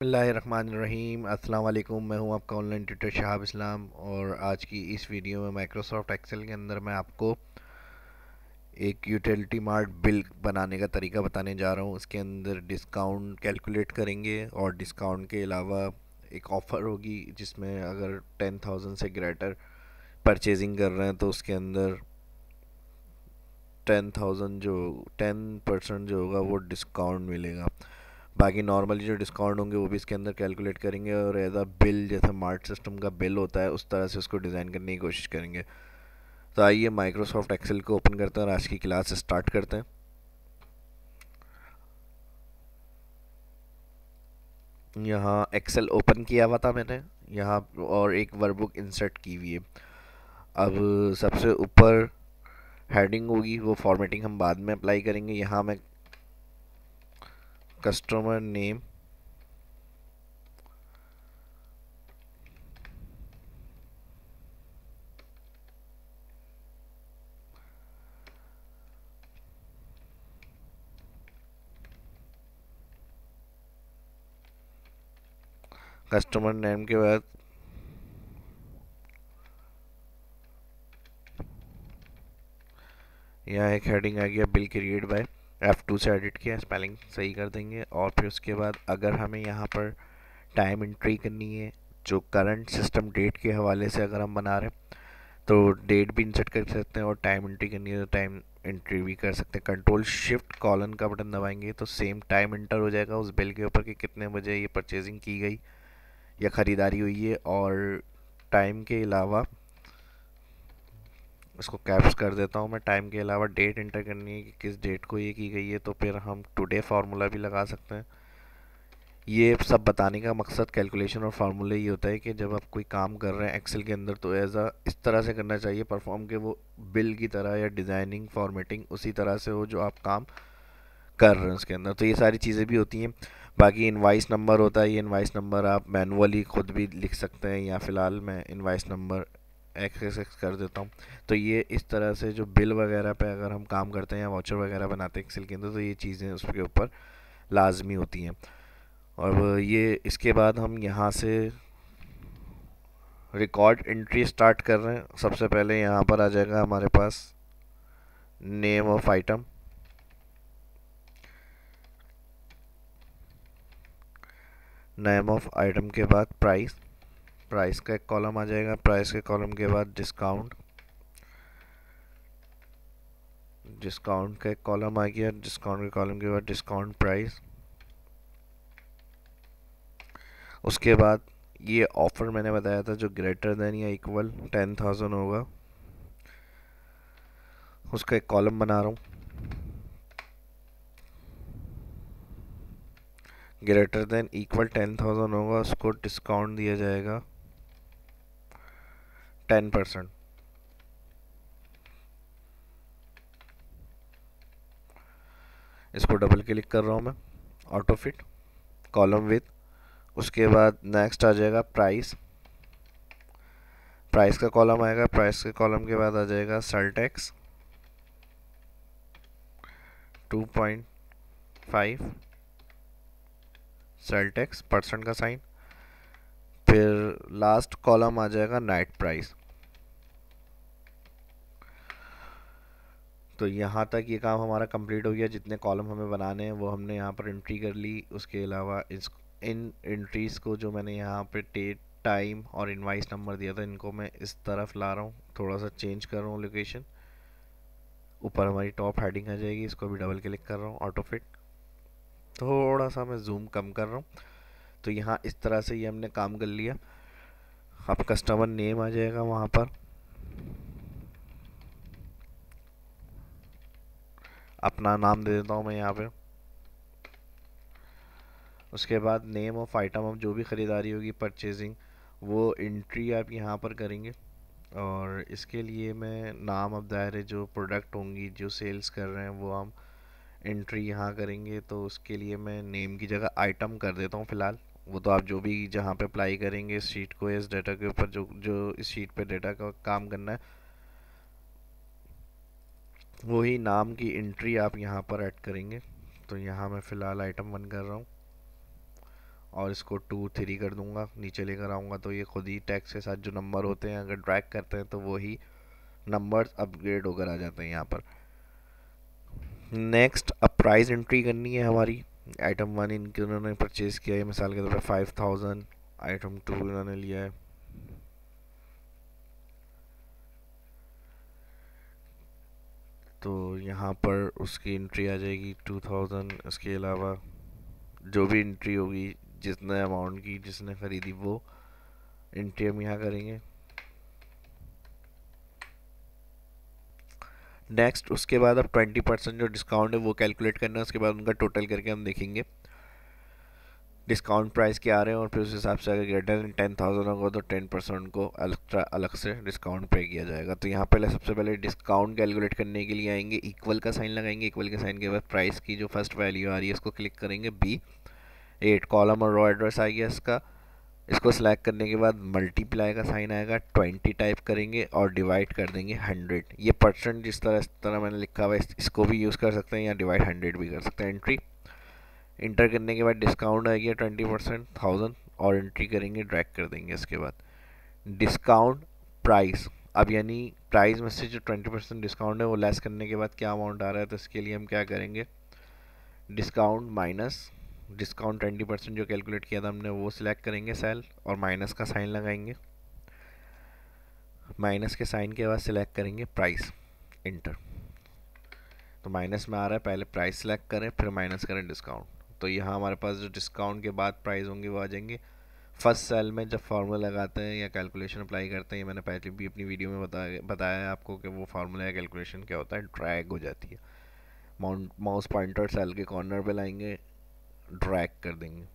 बिस्मिल्लाहिर्रहमानिर्रहीम। अस्सलाम वालेकुम। मैं हूं आपका ऑनलाइन ट्यूटर शहाब इस्लाम और आज की इस वीडियो में माइक्रोसॉफ्ट एक्सेल के अंदर मैं आपको एक यूटिलिटी मार्ट बिल बनाने का तरीका बताने जा रहा हूं। इसके अंदर डिस्काउंट कैलकुलेट करेंगे और डिस्काउंट के अलावा एक ऑफ़र होगी जिसमें अगर 10,000 से ग्रेटर परचेजिंग कर रहे हैं तो उसके अंदर 10,000 जो 10% जो होगा वो डिस्काउंट मिलेगा। बाकी नॉर्मली जो डिस्काउंट होंगे वो भी इसके अंदर कैलकुलेट करेंगे और एज अ बिल जैसे मार्ट सिस्टम का बिल होता है उस तरह से उसको डिज़ाइन करने की कोशिश करेंगे। तो आइए माइक्रोसॉफ्ट एक्सेल को ओपन करते हैं और आज की क्लास स्टार्ट करते हैं। यहाँ एक्सेल ओपन किया हुआ था मैंने यहाँ और एक वर्कबुक इंसर्ट की हुई है। अब सबसे ऊपर हेडिंग होगी, वो फॉर्मेटिंग हम बाद में अप्लाई करेंगे। यहाँ मैं कस्टमर नेम कस्टमर नेम के बाद यहाँ एक हेडिंग आ गया बिल क्रिएट बाय। F2 से एडिट किया, स्पेलिंग सही कर देंगे। और फिर उसके बाद अगर हमें यहाँ पर टाइम एंट्री करनी है जो करंट सिस्टम डेट के हवाले से अगर हम बना रहे हैं तो डेट भी इंसर्ट कर सकते हैं और टाइम एंट्री करनी है तो टाइम एंट्री भी कर सकते हैं। कंट्रोल शिफ्ट कॉलन का बटन दबाएंगे तो सेम टाइम एंटर हो जाएगा उस बिल के ऊपर कि कितने बजे ये परचेजिंग की गई या ख़रीदारी हुई है। और टाइम के अलावा इसको कैप्स कर देता हूँ मैं। टाइम के अलावा डेट इंटर करनी है कि किस डेट को ये की गई है तो फिर हम टुडे फार्मूला भी लगा सकते हैं। ये सब बताने का मकसद कैलकुलेशन और फार्मूले ये होता है कि जब आप कोई काम कर रहे हैं एक्सेल के अंदर तो एज अ इस तरह से करना चाहिए परफॉर्म कि वो बिल की तरह या डिज़ाइनिंग फॉर्मेटिंग उसी तरह से हो जो आप काम कर रहे हैं उसके अंदर। तो ये सारी चीज़ें भी होती हैं। बाकी इनवाइस नंबर होता है, ये इनवाइस नंबर आप मैनुअली खुद भी लिख सकते हैं या फ़िलहाल मैं इनवाइस नंबर एक्स कर देता हूँ। तो ये इस तरह से जो बिल वगैरह पे अगर हम काम करते हैं या वाउचर वगैरह बनाते हैं एक्सेल के अंदर तो ये चीज़ें उसके ऊपर लाजमी होती हैं। और ये इसके बाद हम यहाँ से रिकॉर्ड एंट्री स्टार्ट कर रहे हैं। सबसे पहले यहाँ पर आ जाएगा हमारे पास name of item, name of item के बाद प्राइस, प्राइस का एक कॉलम आ जाएगा। प्राइस के कॉलम के बाद डिस्काउंट, डिस्काउंट का एक कॉलम आ गया। डिस्काउंट के कॉलम के बाद डिस्काउंट प्राइस। उसके बाद ये ऑफ़र मैंने बताया था जो ग्रेटर देन या इक्वल 10,000 होगा उसका एक कॉलम बना रहा हूँ। ग्रेटर देन इक्वल 10,000 होगा उसको डिस्काउंट दिया जाएगा 10%। इसको डबल क्लिक कर रहा हूँ मैं, ऑटो फिट कॉलम विथ। उसके बाद नेक्स्ट आ जाएगा प्राइस, प्राइस का कॉलम आएगा। प्राइस के कॉलम के बाद आ जाएगा sale tax 2.5, sale tax percent का साइन। फिर लास्ट कॉलम आ जाएगा नेट प्राइस। तो यहाँ तक ये काम हमारा कंप्लीट हो गया। जितने कॉलम हमें बनाने हैं वो हमने यहाँ पर एंट्री कर ली। उसके अलावा इस इन एंट्रीज़ को जो मैंने यहाँ पे डेट टाइम और इनवाइस नंबर दिया था इनको मैं इस तरफ ला रहा हूँ, थोड़ा सा चेंज कर रहा हूँ लोकेशन। ऊपर हमारी टॉप हेडिंग आ जाएगी, इसको भी डबल क्लिक कर रहा हूँ, ऑटो फिट। थोड़ा सा मैं जूम कम कर रहा हूँ। तो यहाँ इस तरह से ये हमने काम कर लिया। अब कस्टमर नेम आ जाएगा वहाँ पर, अपना नाम दे देता हूँ मैं यहाँ पे। उसके बाद नेम ऑफ आइटम, अब जो भी ख़रीदारी होगी परचेजिंग वो एंट्री आप यहाँ पर करेंगे। और इसके लिए मैं नाम अब दायरे जो प्रोडक्ट होंगी जो सेल्स कर रहे हैं वो हम एंट्री यहाँ करेंगे। तो उसके लिए मैं नेम की जगह आइटम कर देता हूँ फ़िलहाल। वो तो आप जो भी जहाँ पे अप्लाई करेंगे इस शीट को, इस डाटा के ऊपर जो जो इस शीट पे डाटा का काम करना है वही नाम की एंट्री आप यहाँ पर ऐड करेंगे। तो यहाँ मैं फ़िलहाल आइटम 1 कर रहा हूँ और इसको 2 3 कर दूंगा, नीचे लेकर आऊँगा तो ये खुद ही टैक्स के साथ जो नंबर होते हैं अगर ड्रैग करते हैं तो वही नंबर्स अपग्रेड होकर आ जाते हैं यहाँ पर। नेक्स्ट अब प्राइस एंट्री करनी है हमारी। आइटम 1 इनके उन्होंने परचेज़ किया है, मिसाल के तौर पर 5000। आइटम 2 इन्होंने लिया है, तो यहाँ पर उसकी एंट्री आ जाएगी 2000। इसके अलावा जो भी एंट्री होगी जितने अमाउंट की जिसने ख़रीदी वो एंट्री हम यहाँ करेंगे। नेक्स्ट उसके बाद अब 20% जो डिस्काउंट है वो कैलकुलेट करना है, उसके बाद उनका टोटल करके हम देखेंगे डिस्काउंट प्राइस क्या आ रहे हैं, और फिर उस हिसाब से अगर ग्रेटर देन 10,000 होगा तो 10% को अलग से डिस्काउंट पे किया जाएगा। तो यहाँ पहले सबसे पहले डिस्काउंट कैलकुलेट करने के लिए आएंगे, इक्वल का साइन लगाएंगे। इक्वल के साइन के बाद प्राइस की जो फर्स्ट वैल्यू आ रही है इसको क्लिक करेंगे, B8 कॉलम और रो एड्रेस आ गया इसका। इसको सिलेक्ट करने के बाद मल्टीप्लाई का साइन आएगा, 20 टाइप करेंगे और डिवाइड कर देंगे 100। ये परसेंट जिस तरह इस तरह मैंने लिखा हुआ है इसको भी यूज़ कर सकते हैं या डिवाइड 100 भी कर सकते हैं। एंट्री इंटर करने के बाद डिस्काउंट आ गया 20% 1000 और एंट्री करेंगे, ड्रैग कर देंगे। इसके बाद डिस्काउंट प्राइस, अब यानी प्राइस में से जो 20% डिस्काउंट है वो लेस करने के बाद क्या अमाउंट आ रहा है, तो इसके लिए हम क्या करेंगे, डिस्काउंट माइनस डिस्काउंट 20% जो कैलकुलेट किया था हमने वो सिलेक्ट करेंगे सेल और माइनस का साइन लगाएंगे। माइनस के साइन के बाद सिलेक्ट करेंगे प्राइस, इंटर। तो माइनस में आ रहा है, पहले प्राइस सिलेक्ट करें फिर माइनस करें डिस्काउंट। तो यहाँ हमारे पास जो डिस्काउंट के बाद प्राइस होंगे वो आ जाएंगे। फर्स्ट सेल में जब फार्मूला लगाते हैं या कैलकुलेशन अप्लाई करते हैं, ये मैंने पहले भी अपनी वीडियो में बताया है आपको कि वो फार्मूला या कैलकुलेशन क्या होता है, ड्रैग हो जाती है। माउस पॉइंटर सेल के कॉर्नर पे लाएंगे, ड्रैग कर देंगे।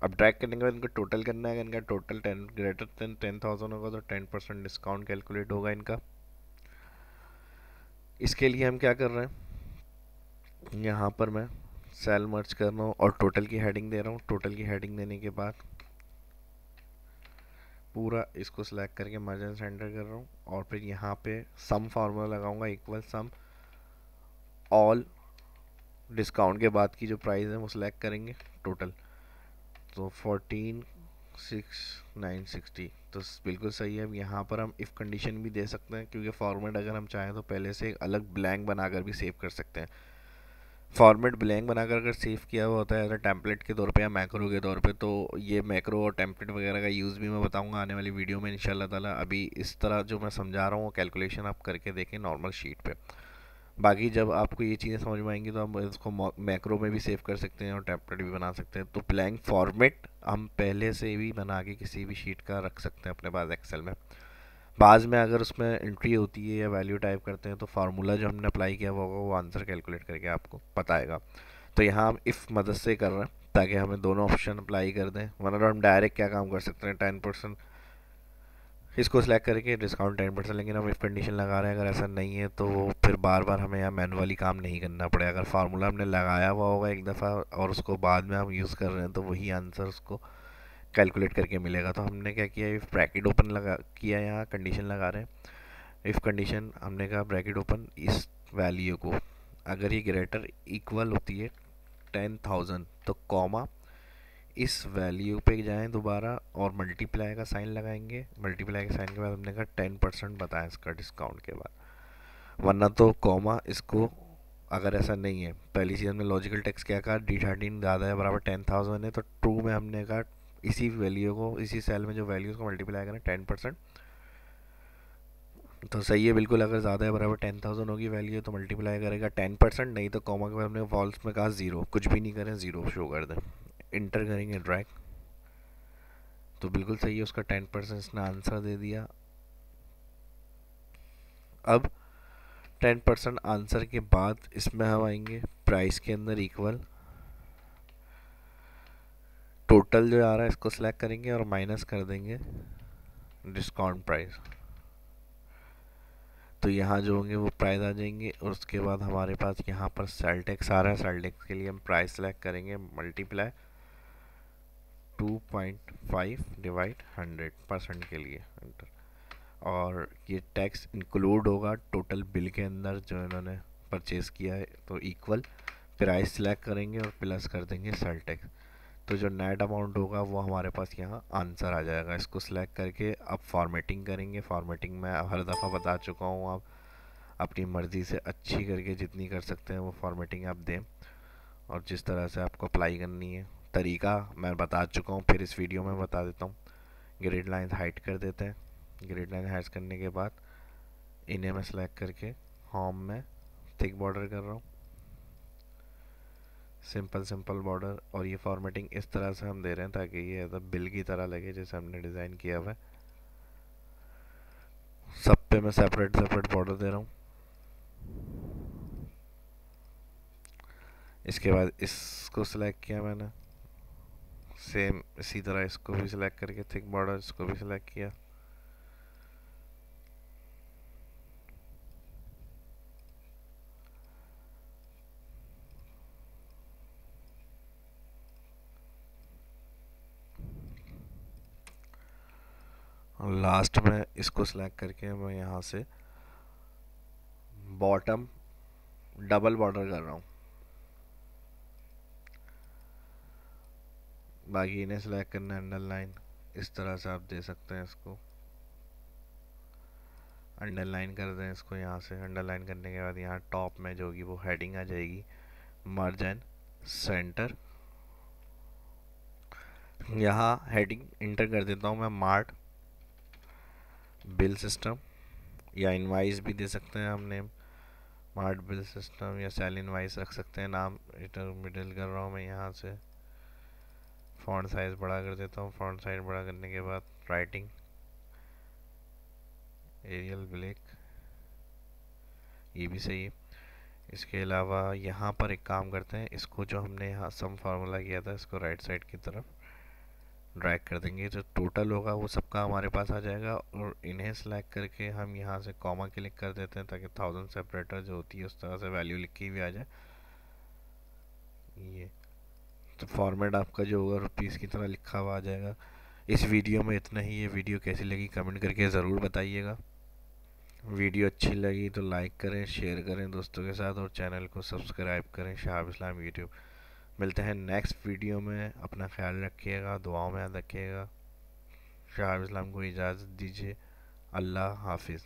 अब ड्रैग करने के बाद इनका टोटल करना है, इनका टोटल 10 ग्रेटर देन 10,000 होगा तो 10% डिस्काउंट कैलकुलेट होगा इनका। इसके लिए हम क्या कर रहे हैं, यहाँ पर मैं सेल मर्ज कर रहा हूँ और टोटल की हेडिंग दे रहा हूँ। टोटल की हेडिंग देने के बाद पूरा इसको सिलेक्ट करके मर्ज एंड सेंटर कर रहा हूँ और फिर यहाँ पे सम फार्मूला लगाऊंगा, इक्वल सम ऑल डिस्काउंट के बाद की जो प्राइस है वो सिलेक्ट करेंगे टोटल, तो 14,6,960 तो बिल्कुल सही है। अब यहाँ पर हम इफ़ कंडीशन भी दे सकते हैं क्योंकि फॉर्मेट अगर हम चाहें तो पहले से एक अलग ब्लैंक बनाकर भी सेव कर सकते हैं। फॉर्मेट ब्लैंक बनाकर अगर सेव किया हुआ होता है एज टेम्पलेट के तौर पे या मैक्रो के तौर पे, तो ये मैक्रो और टेम्पलेट वगैरह का यूज़ भी मैं बताऊंगा आने वाली वीडियो में इंशाल्लाह ताला। अभी इस तरह जो मैं समझा रहा हूँ वो कैलकुलेशन आप करके देखें नॉर्मल शीट पे। बाकी जब आपको ये चीज़ें समझ में आएंगी तो हम इसको मैक्रो में भी सेव कर सकते हैं और टेम्पलेट भी बना सकते हैं। तो ब्लैंक फॉर्मेट हम पहले से भी बना के किसी भी शीट का रख सकते हैं अपने पास एक्सेल में। बाद में अगर उसमें एंट्री होती है या वैल्यू टाइप करते हैं तो फार्मूला जो हमने अप्लाई किया हुआ होगा वो आंसर कैलकुलेट करके आपको बताएगा। तो यहाँ हम इफ़ मदद से कर रहे हैं ताकि हमें दोनों ऑप्शन अप्लाई कर दें, वरना हम डायरेक्ट क्या काम कर सकते हैं 10% इसको सिलेक्ट करके डिस्काउंट 10%, लेकिन हम इफ़ कंडीशन लगा रहे हैं। अगर ऐसा नहीं है तो फिर बार बार हमें यहाँ मैनुअली काम नहीं करना पड़ेगा। अगर फार्मूला हमने लगाया हुआ होगा एक दफ़ा और उसको बाद में हम यूज़ कर रहे हैं तो वही आंसर उसको कैलकुलेट करके मिलेगा। तो हमने क्या किया, इफ़ ब्रैकेट ओपन लगा किया, यहाँ कंडीशन लगा रहे हैं। इफ़ कंडीशन हमने कहा ब्रैकेट ओपन, इस वैल्यू को अगर ये ग्रेटर इक्वल होती है 10,000 तो कॉमा इस वैल्यू पे जाएं दोबारा और मल्टीप्लाई का साइन लगाएंगे। मल्टीप्लाई के साइन के बाद हमने कहा 10% बताया इसका डिस्काउंट के बाद, वरना तो कॉमा इसको अगर ऐसा नहीं है। पहली चीज़ हमने लॉजिकल टेक्स्ट क्या कहा, D13 ज़्यादा है बराबर 10,000 है, तो ट्रू में हमने कहा इसी वैल्यू को इसी सेल में जो वैल्यूज़ को मल्टीप्लाई करें 10%, तो सही है बिल्कुल। अगर ज़्यादा है बराबर 10,000 होगी वैल्यू तो मल्टीप्लाई करेगा 10%, नहीं तो कॉमा के बाद हमने फॉल्स में कहा 0, कुछ भी नहीं करें 0 शो कर दें। इंटर करेंगे ड्रैग, तो बिल्कुल सही है, उसका 10% इसने आंसर दे दिया। अब 10% आंसर के बाद इसमें हम आएंगे प्राइस के अंदर इक्वल टोटल जो आ रहा है इसको सिलेक्ट करेंगे और माइनस कर देंगे डिस्काउंट प्राइस। तो यहाँ जो होंगे वो प्राइस आ जाएंगे और उसके बाद हमारे पास यहाँ पर सेल टैक्स आ रहा है। सेल टैक्स के लिए हम प्राइस सेलेक्ट करेंगे, मल्टीप्लाई 2.5 डिवाइड 100% के लिए एंटर, और ये टैक्स इंक्लूड होगा टोटल बिल के अंदर जो इन्होंने परचेज़ किया है। तो इक्वल प्राइस सेलेक्ट करेंगे और प्लस कर देंगे सेल टैक्स। तो जो नेट अमाउंट होगा वो हमारे पास यहाँ आंसर आ जाएगा। इसको सिलेक्ट करके अब फॉर्मेटिंग करेंगे। फॉर्मेटिंग मैं हर दफ़ा बता चुका हूँ, आप अपनी मर्ज़ी से अच्छी करके जितनी कर सकते हैं वो फॉर्मेटिंग आप दें, और जिस तरह से आपको अप्लाई करनी है तरीका मैं बता चुका हूँ, फिर इस वीडियो में बता देता हूँ। ग्रिड लाइन हाइड कर देते हैं। ग्रिड लाइन हाइड करने के बाद इन्हें मैं सेलेक्ट करके होम में थिक बॉर्डर कर रहा हूँ, सिंपल सिंपल बॉर्डर। और ये फॉर्मेटिंग इस तरह से हम दे रहे हैं ताकि ये ऐसा बिल की तरह लगे जैसे हमने डिज़ाइन किया हुआ है। सब पे मैं सेपरेट सेपरेट बॉर्डर दे रहा हूँ। इसके बाद इसको सिलेक्ट किया मैंने, सेम इसी तरह इसको भी सिलेक्ट करके थिक बॉर्डर, इसको भी सिलेक्ट किया। और लास्ट में इसको सिलेक्ट करके मैं यहाँ से बॉटम डबल बॉर्डर कर रहा हूँ। बाकी इन्हें सिलेक्ट करना है अंडरलाइन, इस तरह से आप दे सकते हैं। इसको अंडरलाइन कर दें इसको यहाँ से। अंडरलाइन करने के बाद यहाँ टॉप में जो होगी वो हेडिंग आ जाएगी, मर्ज एंड सेंटर। यहाँ हेडिंग इंटर कर देता हूँ मैं, मार्ट बिल सिस्टम, या इनवाइस भी दे सकते हैं हम नेम, मार्ट बिल सिस्टम या सेल इनवाइस रख सकते हैं नाम। इंटर मिडिल कर रहा हूँ मैं यहाँ से। फॉन्ट साइज बड़ा कर देता हूँ। फॉन्ट साइज बड़ा करने के बाद राइटिंग एरियल ब्लैक, ये भी सही है। इसके अलावा यहाँ पर एक काम करते हैं, इसको जो हमने यहाँ सम फार्मूला किया था इसको राइट साइड की तरफ ड्रैग कर देंगे। जो टोटल होगा वो सबका हमारे पास आ जाएगा। और इन्हें सेलेक्ट करके हम यहाँ से कॉमा क्लिक कर देते हैं ताकि 1000 सेपरेटर जो होती है उस तरह से वैल्यू लिखी हुई आ जाए। ये तो फॉर्मेट आपका जो होगा रुपीज़ की तरह लिखा हुआ आ जाएगा। इस वीडियो में इतना ही। ये वीडियो कैसी लगी कमेंट करके ज़रूर बताइएगा। वीडियो अच्छी लगी तो लाइक करें, शेयर करें दोस्तों के साथ, और चैनल को सब्सक्राइब करें शहाब इस्लाम यूट्यूब। मिलते हैं नेक्स्ट वीडियो में। अपना ख्याल रखिएगा, दुआओं में याद रखिएगा। शहाब इस्लाम को इजाज़त दीजिए। अल्लाह हाफिज़।